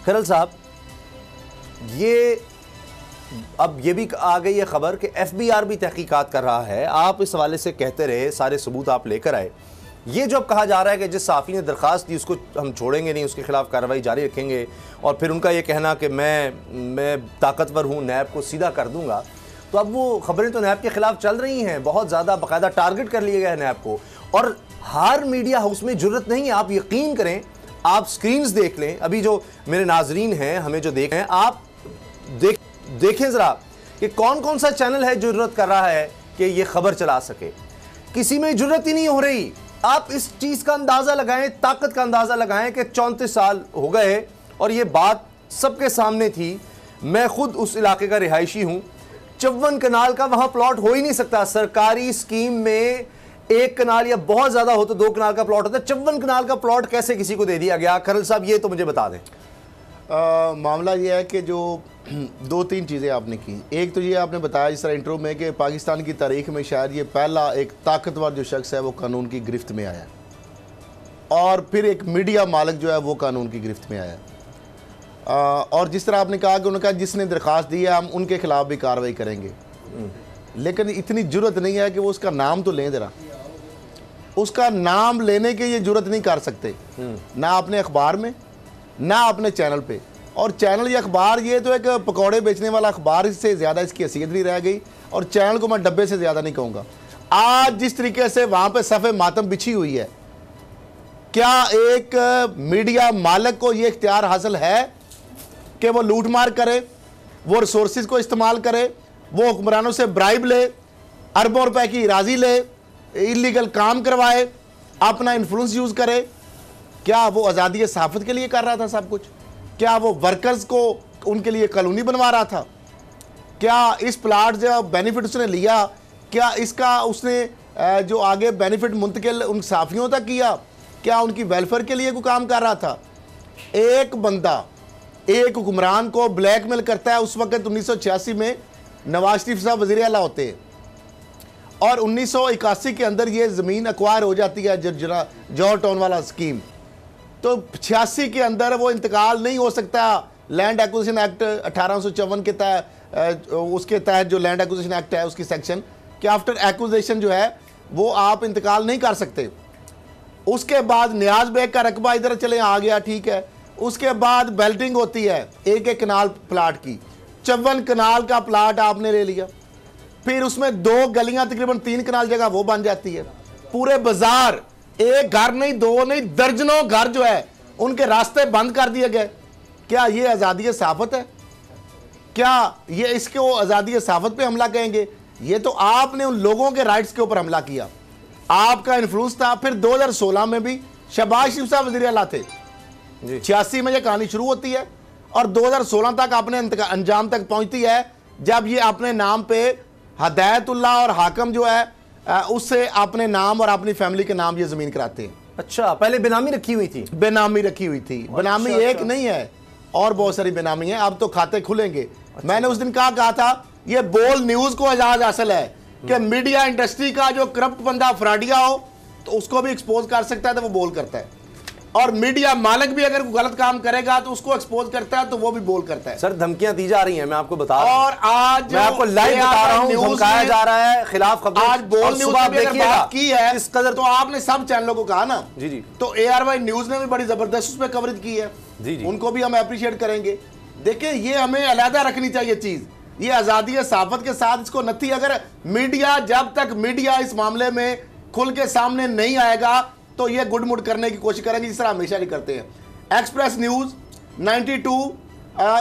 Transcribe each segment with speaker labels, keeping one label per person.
Speaker 1: खैरल साहब, ये अब ये भी आ गई है खबर कि FBI भी तहकीकात कर रहा है। आप इस हवाले से कहते रहे, सारे सबूत आप लेकर आए। ये जो अब कहा जा रहा है कि जिस साफ़ी ने दरख्वास्त दी उसको हम छोड़ेंगे नहीं, उसके खिलाफ कार्रवाई जारी रखेंगे, और फिर उनका ये कहना कि मैं ताकतवर हूँ, नैब को सीधा कर दूंगा, तो अब वो खबरें तो नैब के खिलाफ चल रही हैं, बहुत ज़्यादा बाकायदा टारगेट कर लिया गया है नैब को, और हर मीडिया हाउस में जरूरत नहीं है। आप यकीन करें, आप स्क्रीन्स देख लें, अभी जो मेरे नाजरीन हैं हमें जो देख रहे हैं, आप देखें ज़रा कि कौन कौन सा चैनल है जरूरत कर रहा है कि ये खबर चला सके। किसी में जरूरत ही नहीं हो रही। आप इस चीज़ का अंदाज़ा लगाएं, ताकत का अंदाज़ा लगाएं कि 34 साल हो गए और ये बात सबके सामने थी। मैं खुद उस इलाके का रिहायशी हूँ। 54 कनाल का वहाँ प्लॉट हो ही नहीं सकता। सरकारी स्कीम में 1 कनाल या बहुत ज़्यादा हो तो 2 कनाल का प्लॉट होता है। 54 कनाल का प्लॉट कैसे किसी को दे दिया गया? खैरल साहब, ये तो मुझे बता दें।
Speaker 2: मामला ये है कि जो 2-3 चीज़ें आपने की। एक तो ये आपने बताया इस तरह इंट्रो में कि पाकिस्तान की तारीख में शायद ये पहला एक ताकतवर जो शख्स है वो कानून की गिरफ्त में आया, और फिर एक मीडिया मालिक जो है वो कानून की गिरफ्त में आया। और जिस तरह आपने कहा कि उन्होंने कहा जिसने दरख्वास्त दी है हम उनके खिलाफ भी कार्रवाई करेंगे, लेकिन इतनी जरूरत नहीं है कि वो उसका नाम तो लें। ज़रा उसका नाम लेने की ये जरूरत नहीं कर सकते, ना अपने अखबार में ना अपने चैनल पे। और चैनल या अखबार ये तो एक पकौड़े बेचने वाला अखबार, इससे ज़्यादा इसकी हैसियत नहीं रह गई, और चैनल को मैं डब्बे से ज़्यादा नहीं कहूँगा। आज जिस तरीके से वहाँ पे सफ़े मातम बिछी हुई है, क्या एक मीडिया मालिक को ये इख्तियार हासिल है कि वो लूट मार करे, वो रिसोर्सेज को इस्तेमाल करे, वो हुक्मरानों से ब्राइब ले, अरबों रुपए की राजी ले, इलीगल काम करवाए, अपना इन्फ्लुएंस यूज़ करे? क्या वो आज़ादी सहाफ़त के लिए कर रहा था सब कुछ? क्या वो वर्कर्स को उनके लिए कॉलोनी बनवा रहा था? क्या इस प्लाट जो बेनिफिट उसने लिया, क्या इसका उसने जो आगे बेनिफिट मुंतकिल उन साफियों तक किया? क्या उनकी वेलफेयर के लिए कोई काम कर रहा था? एक बंदा एक हुक्मरान को ब्लैकमेल करता है। उस वक्त 1986 में नवाज शरीफ साहब वज़ीर आला होते हैं, और 1981 के अंदर ये ज़मीन एक्वायर हो जाती है जौहर टाउन वाला स्कीम। तो 86 के अंदर वो इंतकाल नहीं हो सकता। लैंड एक्विजिशन एक्ट 1854 के तहत, उसके तहत जो लैंड एक्विजिशन एक्ट है उसकी सेक्शन कि आफ्टर एक्विजिशन जो है वो आप इंतकाल नहीं कर सकते। उसके बाद न्याज बेग का रकबा इधर चले आ गया, ठीक है। उसके बाद बेल्टिंग होती है 1-1 कनाल प्लाट की। 54 कनाल का प्लाट आपने ले लिया, फिर उसमें 2 गलियां तकरीबन 3 कनाल जगह वो बन जाती है। पूरे बाजार, एक घर नहीं, 2 नहीं, दर्जनों घर जो है उनके रास्ते बंद कर दिए गए। क्या ये आज़ादी सहाफ़त है? क्या ये इसको आज़ादी सहाफ़त पे हमला कहेंगे? ये तो आपने उन लोगों के राइट्स के ऊपर हमला किया, आपका इन्फ्लुएंस था। फिर 2016 में भी शहबाज शरीफ साहब वज़ीर आला थे। 86 में ये कहानी शुरू होती है और 2016 तक अपने अंजाम तक पहुंचती है, जब ये अपने नाम पे हदायतुल्लाह और हाकम जो है उससे अपने नाम और अपनी फैमिली के नाम ये ज़मीन कराते हैं।
Speaker 1: अच्छा, पहले बेनामी रखी हुई थी?
Speaker 2: बेनामी रखी हुई थी। बेनामी एक नहीं है, और बहुत सारी बेनामी है। अब तो खाते खुलेंगे। मैंने उस दिन कहा था ये बोल न्यूज़ को एजाज़ हासिल है कि मीडिया इंडस्ट्री का जो करप्ट बंदा फ्रॉडिया हो तो उसको भी एक्सपोज कर सकता है, तो वो बोल करता है। और मीडिया मालिक भी अगर गलत काम करेगा तो उसको एक्सपोज करता है, तो वो भी बोल करता है।
Speaker 1: सर, धमकियां दी जा रही हैं, मैं आपको बता रहा हूं।
Speaker 2: और आज
Speaker 1: मैं आपको लाइव बता रहा हूं, धमकाया जा रहा है, खिलाफ खबरें।
Speaker 2: आज बोल न्यूज़ ने भी अगर बात की है
Speaker 1: इस कदर,
Speaker 2: तो आपने सब चैनलों को कहा ना।
Speaker 1: जी जी।
Speaker 2: तो ARY न्यूज़ ने भी बड़ी जबरदस्त उसमें कवरेज की है।
Speaker 1: जी जी,
Speaker 2: उनको भी हम अप्रिशिएट करेंगे। देखिए, ये हमें अलहदा रखनी चाहिए चीज। ये आज़ादी सहाफ़त के साथ इसको नथी। अगर मीडिया, जब तक मीडिया इस मामले में खुल के सामने नहीं आएगा तो ये गुडमुड करने की कोशिश करेंगे, जिस तरह हमेशा नहीं करते हैं। एक्सप्रेस न्यूज़ 92,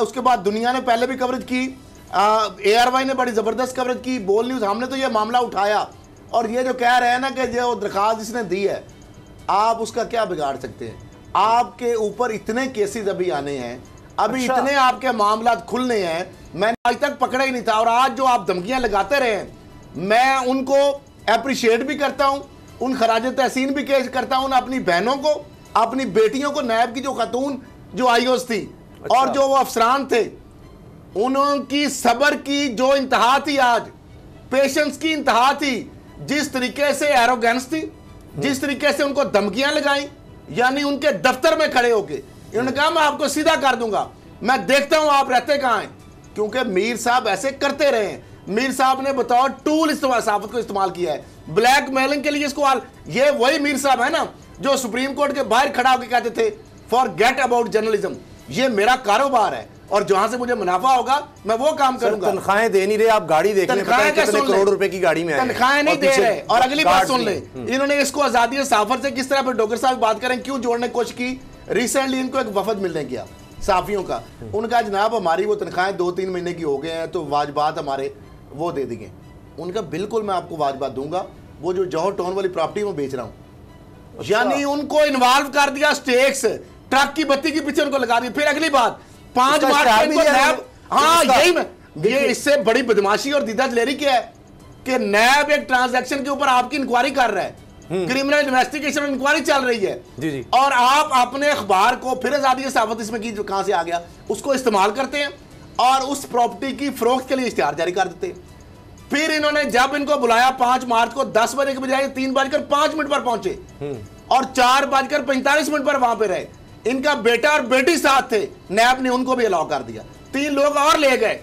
Speaker 2: उसके बाद दुनिया ने पहले भी कवरेज की, ARY ने बड़ी ज़बरदस्त कवरेज की, बोल न्यूज़, हमने तो ये मामला उठाया। और ये जो कह रहे हैं ना कि जो दरख्वास्त जिसने दी है, आप उसका क्या बिगाड़ सकते हैं? आपके ऊपर इतने केसेस अभी आने हैं, अभी इतने आपके मामला खुलने हैं। मैंने आज तक पकड़ा ही नहीं था। और आज जो आप धमकियां लगाते रहे, मैं उनको अप्रिशिएट भी करता हूं, उन खराज तहसीन भी पेश करता हूं, अपनी बहनों को, अपनी बेटियों को, नैब की जो खातून जो आईओस थी और जो वो अफसरान थे, उनकी सब्र की जो इंतहा थी, आज पेशेंस की इंतहा थी। जिस तरीके से एरोगेंस थी, जिस तरीके से उनको धमकियां लगाई, यानी उनके दफ्तर में खड़े होके इन्होंने कहा मैं आपको सीधा कर दूंगा, मैं देखता हूं आप रहते कहां हैं, क्योंकि मीर साहब ऐसे करते रहे हैं। मीर साहब ने बताओ टूल सहाफत को इस्तेमाल किया है ब्लैक मेलिंग के लिए। इसको ये वही मीर साहब है ना जो सुप्रीम कोर्ट के बाहर खड़ा होकर कहते थे फॉरगेट अबाउट जर्नलिज्म, ये मेरा कारोबार है और जहां से मुझे मुनाफा होगा मैं वो काम करूंगा।
Speaker 1: तनख्वाहें दे नहीं रहे, आप गाड़ी देख लें, कितने करोड़ रुपए की गाड़ी में आए,
Speaker 2: तनख्वाहें नहीं दे रहे। और अगली बात सुन ले, इन्होंने इसको आजादी सहाफत से किस तरह पर डॉक्टर साहब बात करें क्यों जोड़ने की कोशिश की। रिसेंटली इनको एक वफद मिलने गया साफियों का, उनका जनाब हमारी वो तनख्वाहें 2-3 महीने की हो गए हैं तो वाजबात हमारे वो दे दिए। उनका बिल्कुल मैं आपको वाजबात दूंगा, वो जो जौहर टाउन वाली प्रॉपर्टी में बेच रहा हूं। यानी उनको इन्वॉल्व कर दिया, स्टेक्स ट्रक की बत्ती के पीछे उनको लगा दी। फिर अगली बात 5 मार्च को नैब, हाँ यही मैं, ये इससे बड़ी बदमाशी और दीदा जलेरी क्या है कि नैब एक ट्रांजैक्शन के ऊपर आपकी इंक्वायरी कर रहा है, क्रिमिनल इन्वेस्टिगेशन इंक्वायरी चल रही है
Speaker 1: जी जी।
Speaker 2: और आप अपने अखबार को फिर आजादी सहाफत इसमें की कहां से आ गया उसको इस्तेमाल करते हैं और उस प्रॉपर्टी की फरोख्त के लिए इश्तिहार जारी कर देते हैं। फिर इन्होंने जब इनको बुलाया 5 मार्च को 10 बजे के बजाय 3:05 पर पहुंचे और 4:45 पर वहां पे रहे। इनका बेटा और बेटी साथ थे, नैब ने उनको भी अलाउ कर दिया, 3 लोग और ले गए।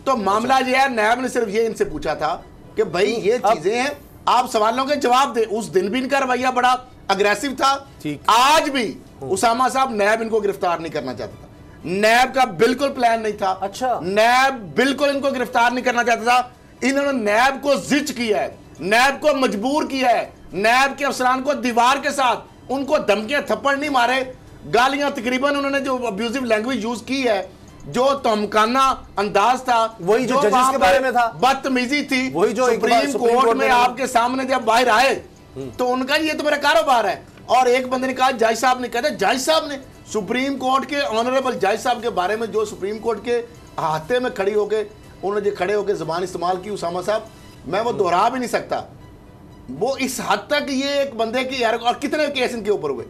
Speaker 2: तो मामला ये है, नैब ने सिर्फ ये इनसे पूछा था कि भाई ये चीजें हैं, आप सवालों के जवाब दे। उस दिन भी इनका रवैया बड़ा अग्रेसिव था, आज भी उसामा साहब नैब इनको गिरफ्तार नहीं करना चाहता था, नैब का बिल्कुल प्लान नहीं था।
Speaker 1: अच्छा,
Speaker 2: नैब बिल्कुल इनको गिरफ्तार नहीं करना चाहता था। इन्होंने नैब को जिच किया है, नैब को मजबूर किया है, नैब के अफसरान को दीवार के साथ उनको धमकियां थप्पड़ नहीं मारे, गालियां तकरीबन उन्होंने जो अब्यूजिव लैंग्वेज यूज की है, जो धमकाना अंदाज था,
Speaker 1: वही जो जजेस के बारे में था,
Speaker 2: बदतमीजी थी,
Speaker 1: वही जो
Speaker 2: सुप्रीम कोर्ट में आपके सामने जब बाहर आए तो उनका ये तो मेरा कारोबार है। और एक बंदे ने कहा, जज साहब ने, कहते जज साहब ने, सुप्रीम कोर्ट के ऑनरेबल जज साहब के बारे में जो सुप्रीम कोर्ट के अहाते में खड़ी होके उन्होंने जो खड़े होकर जबान इस्तेमाल की उसामा साहब, मैं वो दोहरा भी नहीं सकता। वो इस हद तक ये एक बंदे की, और कितने केस इनके ऊपर हुए,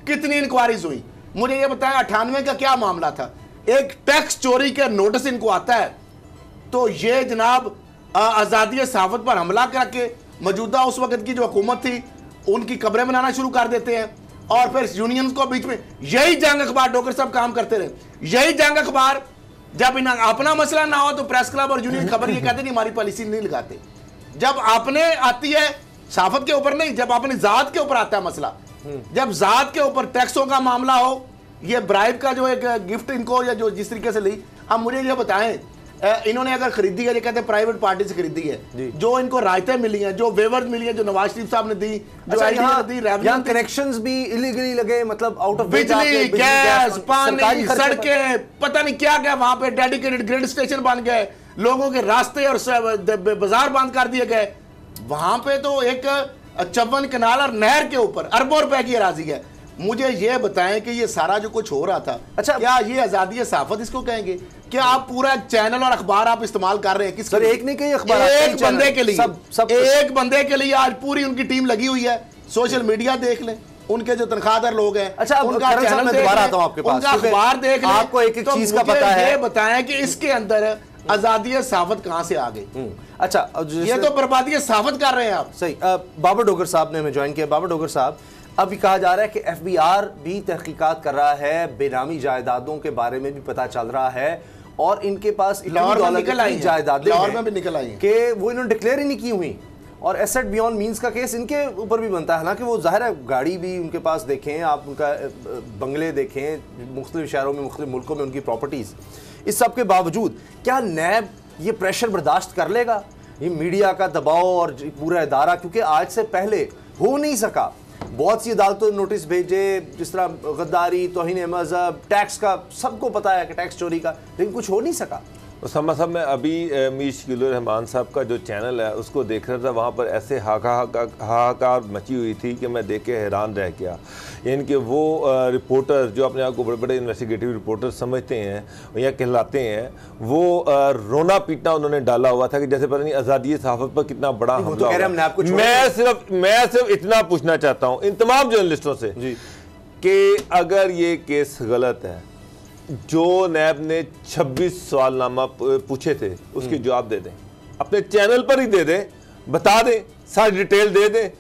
Speaker 2: कितनी इंक्वायरीज हुई, मुझे ये बताया 98 का क्या मामला था। एक टैक्स चोरी के नोटिस इनको आता है तो ये जनाब आजादी सहाफत पर हमला करके मौजूदा उस वक्त की जो हुकूमत थी उनकी कब्रें बनाना शुरू कर देते हैं। और फिर यूनियंस को बीच में, यही जंग अखबार डॉक्टर साहब काम करते रहे, यही जंग अखबार जब इन अपना मसला ना हो तो प्रेस क्लब और यूनियन खबर ये कहते नहीं हमारी पॉलिसी नहीं लगाते, जब आपने आती है सहाफत के ऊपर नहीं, जब अपनी जात के ऊपर आता है मसला, जब जात के ऊपर टैक्सों का मामला हो, ये ब्राइब का जो एक गिफ्ट इनको या जो जिस तरीके से ली, अब मुझे ये बताएं इन्होंने अगर खरीदी है, ये कहते हैं प्राइवेट पार्टी से खरीदी है, जो इनको रायतें मिली हैं, जो वेवर्स मिली हैं, जो नवाज शरीफ साहब ने दी, जो
Speaker 1: यहाँ कनेक्शंस भी इलीगली लगे, मतलब आउट ऑफ
Speaker 2: बिजली, गैस, पानी, सड़कें, पता नहीं क्या क्या, वहां पे डेडिकेटेड ग्रिड स्टेशन बन गए, लोगों के रास्ते और बाजार बंद कर दिए गए। वहां पे तो एक 54 कनाल और नहर के ऊपर अरबों रुपए की अराजी है। मुझे ये बताएं कि ये सारा जो कुछ हो रहा था, अच्छा क्या ये आजादी सहाफत इसको कहेंगे? क्या आप पूरा चैनल और अखबार आप इस्तेमाल कर रहे हैं? किस
Speaker 1: एक नहीं, कई अखबार,
Speaker 2: एक बंदे के लिए, एक बंदे के लिए आज पूरी उनकी टीम लगी हुई है। सोशल मीडिया देख लें, उनके जो तनख्वाहदार लोग हैं,
Speaker 1: अच्छा
Speaker 2: उनका चैनल
Speaker 1: दोबारा आता हूं आपके पास,
Speaker 2: उनका अखबार देख लें,
Speaker 1: आपको एक एक चीज का पता है।
Speaker 2: ये बताएं कि इसके अंदर आजादी सहाफत कहां से आ गई?
Speaker 1: अच्छा,
Speaker 2: ये तो बर्बादी सहाफत कर रहे हैं आप।
Speaker 1: सही। बाबर डोगर साहब ने हमें ज्वाइन किया। बाबर डोगर साहब, अभी कहा जा रहा है कि एफबीआर भी तहकीकात कर रहा है, बेनामी जायदादों के बारे में भी पता चल रहा है और इनके पास
Speaker 2: जायदादें
Speaker 1: भी निकल आई कि वो इन्होंने डिक्लेयर ही नहीं की हुई। और एसेट बियॉन्ड मींस का केस इनके ऊपर भी बनता है, हालांकि वो जाहिर है गाड़ी भी उनके पास देखें आप, उनका बंगले देखें, मुख्तलिफ शहरों में, मुख्तलिफ मुल्कों में उनकी प्रॉपर्टीज़। इस सब के बावजूद क्या नैब ये प्रेशर बर्दाश्त कर लेगा? ये मीडिया का दबाव और पूरा इदारा, क्योंकि आज से पहले हो नहीं सका, बहुत सी अदालतों ने नोटिस भेजे, जिस तरह गद्दारी, तौहीन मज़हब, टैक्स का सबको पता है कि टैक्स चोरी का, लेकिन कुछ हो नहीं सका।
Speaker 3: उसामा साहब, मैं अभी मीर शकील रहमान साहब का जो चैनल है उसको देख रहा था, वहाँ पर ऐसे हाहाकार मची हुई थी कि मैं देख के हैरान रह गया। यानी कि वो रिपोर्टर जो अपने आप को बड़े बड़े इन्वेस्टिगेटिव रिपोर्टर समझते हैं या कहलाते हैं, वो रोना पीटना उन्होंने डाला हुआ था कि जैसे पता नहीं आज़ादी सहाफत पर कितना बड़ा हमला हुआ। मैं सिर्फ इतना पूछना चाहता हूँ इन तमाम जर्नलिस्टों से कि अगर ये केस गलत है, जो नैब ने 26 सवालनामा पूछे थे उसके जवाब दे दें, अपने चैनल पर ही दे दें, बता दें, सारी डिटेल दे दें।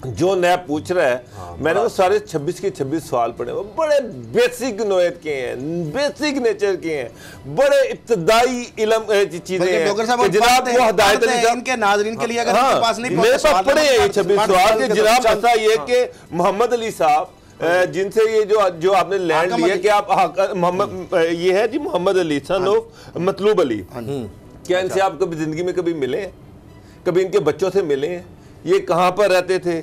Speaker 3: जो नैब पूछ रहा है, मैंने वो सारे 26 के 26 सवाल पढ़े, वो बड़े बेसिक नोयत के हैं, बेसिक नेचर के हैं, बड़े इब्तदाई इल्म चीजें हैं। जनाब वो हिदायत अली साहब
Speaker 2: इनके नाज़रीन के लिए अगर इनके पास नहीं
Speaker 3: मेरे पास पढ़े हैं 26 सवाल के जनाब। ऐसा ये कि मोहम्मद अली साहब जिनसे ये जो आपने लैंड लिया कि आप मोहम्मद, ये है जी मोहम्मद अली सन ऑफ मतलूब अली, क्या इनसे आप कभी जिंदगी में कभी मिले हैं? कभी इनके बच्चों से मिले हैं? ये कहाँ पर रहते थे?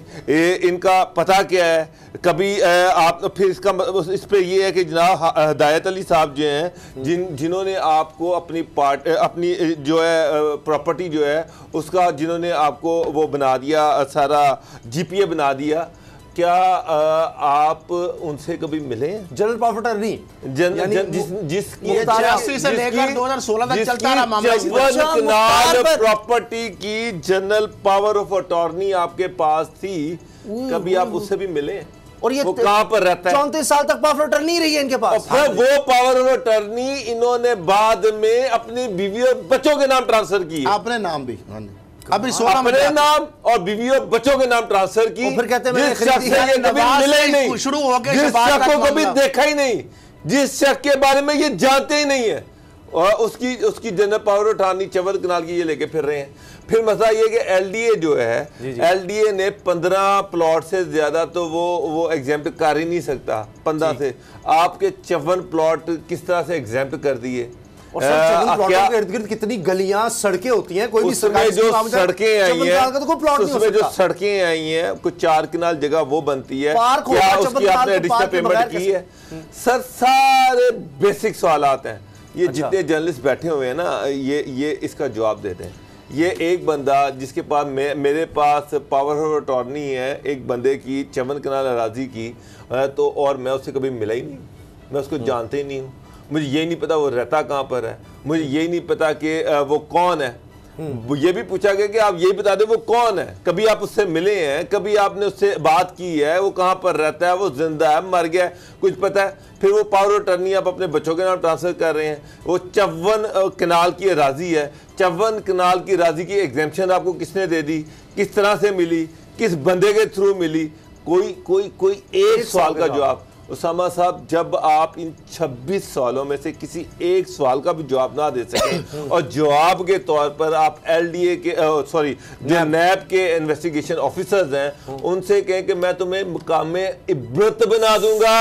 Speaker 3: इनका पता क्या है? कभी आप फिर इसका इस पे ये है कि जनाब हिदायत अली साहब जो हैं जिन्होंने आपको अपनी जो है प्रॉपर्टी जो है उसका जिन्होंने आपको वो बना दिया, सारा GPA बना दिया, क्या आप उनसे कभी मिले?
Speaker 1: जनरल पावर अटॉर्नी
Speaker 3: जिसकी
Speaker 2: 86 से लेकर 2016 तक चलता रहा मामला,
Speaker 3: प्रॉपर्टी की जनरल पावर ऑफ अटॉर्नी आपके पास थी, कभी आप उससे भी मिले?
Speaker 1: और ये
Speaker 3: वो कहां पर रहता है?
Speaker 1: 34 साल तक पावर अटॉर्नी रही है इनके पास।
Speaker 3: और वो पावर ऑफ अटॉर्नी इन्होंने बाद में अपनी बीवी और बच्चों के नाम ट्रांसफर की,
Speaker 2: अपने नाम भी
Speaker 3: अभी अपने नाम और बीवी और बच्चों के नाम ट्रांसफर की।
Speaker 1: फिर कहते हैं
Speaker 3: जिस शख्स से ये कभी मिले ही नहीं,
Speaker 2: शुरू हो गया,
Speaker 3: जिस शख्स को कभी देखा ही नहीं, जिस शख्स के बारे में ये जानते ही नहीं है, और उसकी जनरल पावर अटॉर्नी चवल कनाल की ये लेके फिर रहे हैं। फिर मसला ये कि LDA जो है, LDA ने 15 प्लॉट से ज्यादा तो वो एग्जाम्प्ट कर ही नहीं सकता। 15 से आपके 54 प्लॉट किस तरह से एग्जाम्प्ट कर दिए?
Speaker 1: और प्लॉटों के इर्द-गिर्द कितनी गलियां, सड़कें होती हैं, कोई भी सरकारी
Speaker 3: जो सड़कें आई हैं,
Speaker 1: उसमें
Speaker 3: जो सड़कें आई हैं, कुछ 4 कनाल जगह वो बनती है, क्या उसकी आपने एडिशनल पेमेंट की है? सर सारे बेसिक सवालात हैं। ये जितने जर्नलिस्ट बैठे हुए हैं ना, ये इसका जवाब देते हैं। ये एक बंदा जिसके पास मेरे पास पावर ऑफ अटॉर्नी है एक बंदे की 54 कनाल अराजी की, तो और मैं उससे कभी मिला ही नहीं, मैं उसको जानते ही नहीं हूँ, मुझे ये नहीं पता वो रहता कहाँ पर है, मुझे ये नहीं पता कि वो कौन है। ये भी पूछा गया कि आप यही बता दें वो कौन है, कभी आप उससे मिले हैं, कभी आपने उससे बात की है, वो कहाँ पर रहता है, वो जिंदा है, मर गया है, कुछ पता है? फिर वो पावर अटॉर्नी आप अपने बच्चों के नाम ट्रांसफर कर रहे हैं। वो 54 कनाल की राजी है, 54 कनाल की राजी की एग्जेम्पशन आपको किसने दे दी, किस तरह से मिली, किस बंदे के थ्रू मिली? कोई एक सवाल का जवाब। उसामा साहब, जब आप इन 26 सवालों में से किसी एक सवाल का भी जवाब ना दे सकें और जवाब के तौर पर आप LDA के जो नैब के इन्वेस्टिगेशन ऑफिसर्स हैं उनसे कहें कि मैं तुम्हें मुकामे इबरत बना दूंगा,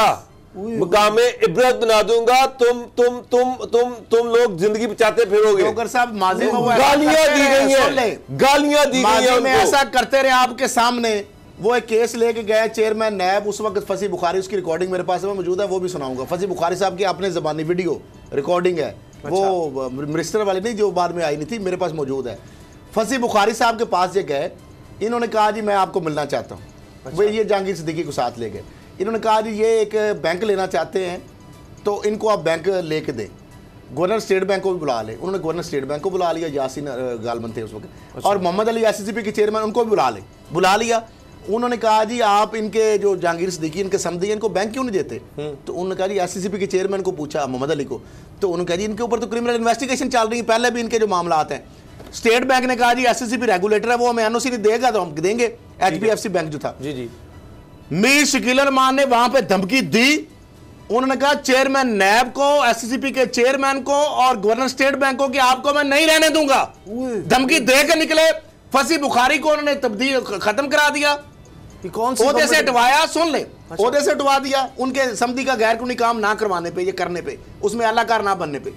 Speaker 3: मुकामे इबरत बना दूंगा, तुम लोग जिंदगी बचाते फिरोगे। गालियां दी गई हैं, गालियां दी गई हैं,
Speaker 2: ऐसा करते रहे आपके सामने। वो एक केस लेके गए चेयरमैन नैब, उस वक्त फसी बुखारी, उसकी रिकॉर्डिंग मेरे पास में मौजूद है, वो भी सुनाऊंगा। फसी बुखारी साहब की अपने ज़बानी वीडियो रिकॉर्डिंग है, वो मिनिस्टर वाली नहीं जो बाद में आई नहीं थी, मेरे पास मौजूद है। फसी बुखारी साहब के पास ये गए, इन्होंने कहा जी मैं आपको मिलना चाहता हूँ। वो ये जहांगीर सिद्दीकी को साथ ले गए, इन्होंने कहा जी ये एक बैंक लेना चाहते हैं तो इनको आप बैंक लेके दें, गवर्नर स्टेट बैंक को भी बुला ले। उन्होंने गवर्नर स्टेट बैंक को बुला लिया, यासीन गालमन थे उस वक्त, और मोहम्मद अली SCCP के चेयरमैन, उनको भी बुला लिया। उन्होंने कहा जी आप इनके जो जहांगीर सिद्दीकी इनके समधी हैं, इनको बैंक क्यों नहीं देते? तो उन्होंने कहा जी SCCP के चेयरमैन को पूछा, मोहम्मद अली को, तो उन्होंने कहा जी इनके ऊपर तो क्रिमिनल इन्वेस्टिगेशन चल रही है, पहले भी इनके जो मामला आते हैं। स्टेट बैंक ने कहा जी SCCP रेगुलेटर है, वो हमें NOC नहीं देगा तो हम देंगे। HPFC बैंक जो था,
Speaker 1: जी
Speaker 2: मीर शकील रहमान ने वहां पे धमकी दी। उन्होंने कहा चेयरमैन नैब को, SCCP के चेयरमैन को और गवर्नर स्टेट बैंक को कि आपको मैं नहीं रहने दूंगा। धमकी देकर निकले। फसी बुखारी को उन्होंने तब्दील खत्म करा दिया,
Speaker 1: कौन सी
Speaker 2: ओहदे से हटवाया, सुन ले, ओहदे से हटवा दिया उनके समधी का गैर कानूनी काम ना करवाने पे, ये करने पे, उसमें अलाकार ना बनने पे।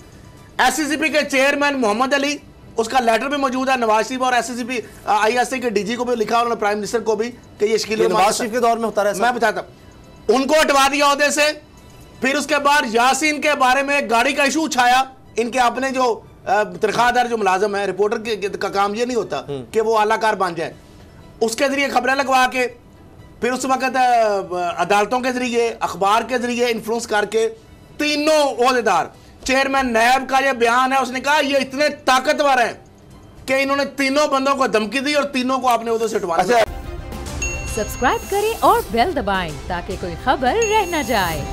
Speaker 2: SCCP के चेयरमैन मोहम्मद अली, उसका लेटर भी मौजूद है, नवाज शरीफ और SCCP ISA के DG को भी लिखा उन्होंने, प्राइम मिनिस्टर को भी, कि ये शकील
Speaker 1: नवाज शरीफ के दौर में होता रहा,
Speaker 2: मैं बताता, उनको हटवा दिया ओहदे से। फिर उसके बाद यासीन के बारे में गाड़ी का इशू उठाया। इनके अपने जो तनख्वाहदार जो मुलाजम है, रिपोर्टर का काम ये नहीं होता कि वो आलाकार बन जाए, उसके जरिए खबरें लगवा के, फिर उस वक्त अदालतों के जरिए, अखबार के जरिए इन्फ्लुएंस करके तीनों ओहदेदार। चेयरमैन नैब का ये बयान है, उसने कहा ये इतने ताकतवर हैं कि इन्होंने तीनों बंदों को धमकी दी और तीनों को आपने उधर से हटवा दिया।
Speaker 4: सब्सक्राइब करें और बेल दबाएं ताकि कोई खबर रह न जाए।